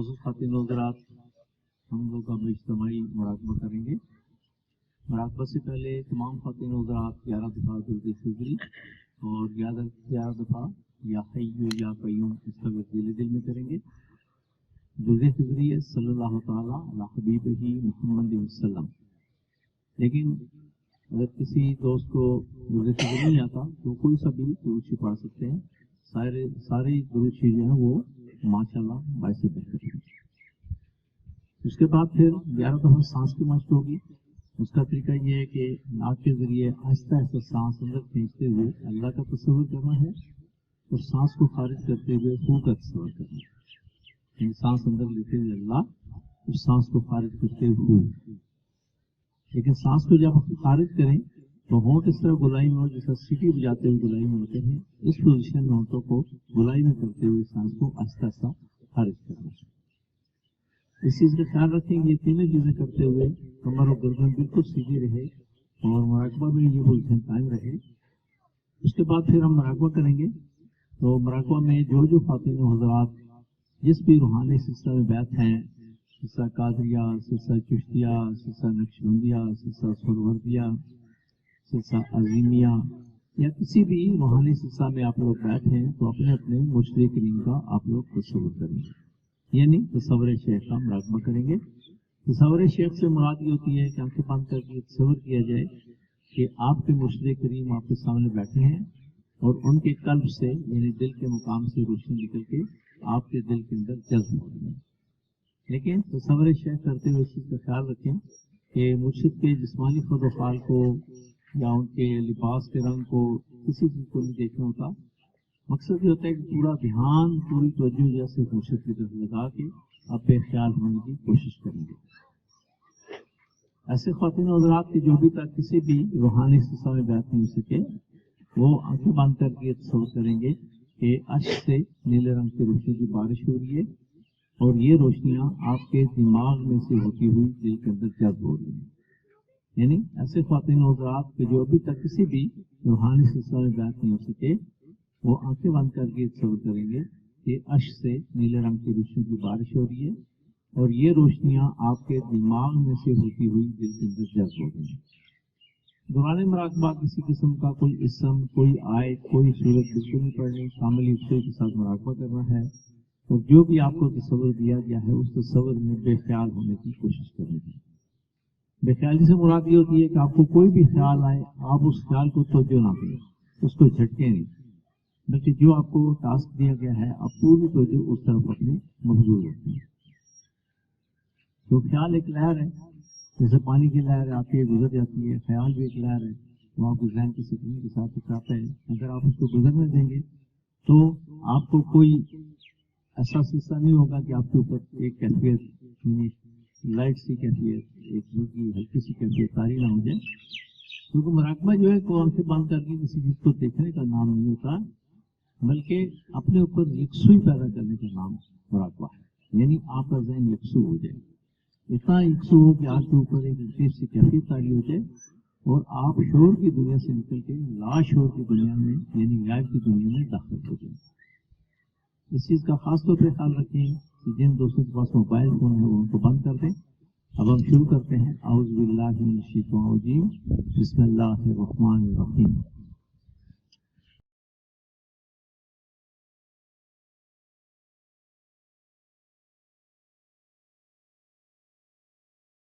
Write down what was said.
معزز خواتین و حضرات، ہم لوگ اب اجتماعی مراقبہ کریں گے۔ مراقبہ سے پہلے تمام خواتین و حضرات 11 دفعہ درود فضری اور 11 دفعہ یا حی یا قیوم اس کا دل میں کریں گے۔ درود فضری ہے صلی اللہ تعالیٰ علی حبیبہ محمد وسلم۔ لیکن اگر کسی دوست کو درود فضری نہیں آتا تو کوئی سا بھی درود پڑھ سکتے ہیں۔ سارے درود جو ہیں وہ ماشاءاللہ باعث بہتر ہیں۔ اس کے بعد پھر 11 دفعہ سانس کی مشق ہوگی۔ اس کا طریقہ یہ ہے کہ ناک کے ذریعے آہستہ آہستہ سانس اندر کھینچتے ہوئے اللہ کا تصور کرنا ہے اور سانس کو خارج کرتے ہوئے خو کا تصور کرنا ہے۔ یعنی سانس اندر لیتے ہوئے اللہ اور سانس کو خارج کرتے ہوئے خو۔ لیکن سانس کو جب خارج کریں تو ہونٹ اس طرح گلائی میں ہو جیسا سیٹی بجاتے ہوئے گلائی میں ہوتے ہیں، اس پوزیشن میں ہونٹوں کو گلائی میں کرتے ہوئے سانس کو آہستہ آہستہ خارج کرنا ہے۔ اس چیز کا خیال رکھیں کہ یہ تینوں چیزیں کرتے ہوئے کمر اور گردن بالکل سیدھی رہے اور مراقبہ میں یہ پوزیشن قائم رہے۔ اس کے بعد پھر ہم مراقبہ کریں گے۔ تو مراقبہ میں جو خواتین و حضرات جس بھی روحانی سلسلہ میں بیعت ہیں، سلسلہ قادریہ، سلسلہ چشتیہ، سلسلہ نقشبندیہ، سلسلہ سہروردیہ، سلسلہ عظیمیہ یا کسی بھی روحانی سلسلہ میں آپ لوگ بیٹھ ہیں تو اپنے اپنے مرشد کریم کا آپ لوگ تصور کریں گے، یعنی تصور شیخ کا مراقبہ کریں گے۔ تصور شیخ سے مراد یہ ہوتی ہے کہ آنکھیں بند کر کے تصور کیا جائے کہ آپ کے مرشد کریم آپ کے سامنے بیٹھے ہیں اور ان کے قلب سے یعنی دل کے مقام سے روشنی نکل کے آپ کے دل کے اندر جذب ہو رہی ہے۔ لیکن تصور شیخ کرتے ہوئے اس چیز کا خیال رکھیں کہ مرشد کے جسمانی خد و خال کو یا ان کے لباس کے رنگ کو کسی چیز کو نہیں دیکھنا ہوتا۔ مقصد یہ ہوتا ہے کہ پورا دھیان پوری توجہ جیسے مرشد کی طرف لگا کے اب بے خیال ہونے کی کوشش کریں گے۔ ایسے خواتین و حضرات کے جو بھی تک کسی بھی روحانی سلسلہ میں بیعت نہیں ہو سکے وہ آنکھیں بند کر کے تصور کریں گے کہ عرش سے نیلے رنگ کی روشنی کی بارش ہو رہی ہے اور یہ روشنیاں آپ کے دماغ میں سے ہوتی ہوئی دل کے اندر جذب ہو رہی ہیں۔ یعنی ایسے خواتین و حضرات کے جو ابھی تک کسی بھی روحانی سلسلہ میں بیعت نہیں ہو سکے وہ آنکھیں بند کر کے تصور کریں گے کہ عرش سے نیلے رنگ کی روشنی کی بارش ہو رہی ہے اور یہ روشنیاں آپ کے دماغ میں سے ہوتی ہوئی دل کے اندر جذب ہو رہی ہیں۔ دوران مراقبہ کسی قسم کا کوئی اسم، کوئی آیت، کوئی صورت بالکل نہیں پڑھنی، کامل یکسوئی کے ساتھ مراقبہ کرنا ہے اور جو بھی آپ کو تصور دیا گیا ہے اس تصور میں بے خیال ہونے کی کوشش کرنی ہے۔ بے خیالی سے مراد یہ ہوتی ہے کہ آپ کو کوئی بھی خیال آئے آپ اس خیال کو توجہ نہ دیں، اس کو جھٹکے نہیں، بلکہ جو آپ کو ٹاسک دیا گیا ہے آپ پوری توجہ اس طرف اپنی مبذول رکھتے ہیں۔ تو خیال ایک لہر ہے، جیسے پانی کی لہر آتی ہے گزر جاتی ہے، خیال بھی ایک لہر ہے وہ آپ کے ذہن کی سکون کے ساتھ ٹکراتا ہے۔ اگر آپ اس کو گزرنے دیں گے تو آپ کو کوئی ایسا سلسلہ نہیں ہوگا کہ آپ کے اوپر ایک کیفیت یعنی لائٹ سی کیفیت، ایک کی ہلکی سی کیفیت طاری نہ ہو جائے۔ کیونکہ مراقبہ جو ہے تو آنکھیں بند کر کے کسی چیز کو دیکھنے کا نام نہیں ہوتا بلکہ اپنے اوپر یکسوئی پیدا کرنے کا نام مراقبہ ہے۔ یعنی آپ کا ذہن یکسو ہو جائے، اتنا یکسو ہو کہ آپ کے اوپر ایک لطیف سی کیفیت طاری ہو جائے اور آپ شعور کی دنیا سے نکل کے لاشعور کی دنیا میں یعنی غائب کی دنیا میں داخل ہو جائیں۔ اس چیز کا خاص طور پہ خیال رکھیں کہ جن دوستوں کے پاس موبائل فون ہے وہ ان کو بند کر دیں۔ اب ہم شروع کرتے ہیں۔ اعوذ باللہ من الشیطان الرجیم، بسم اللہ الرحمن الرحیم۔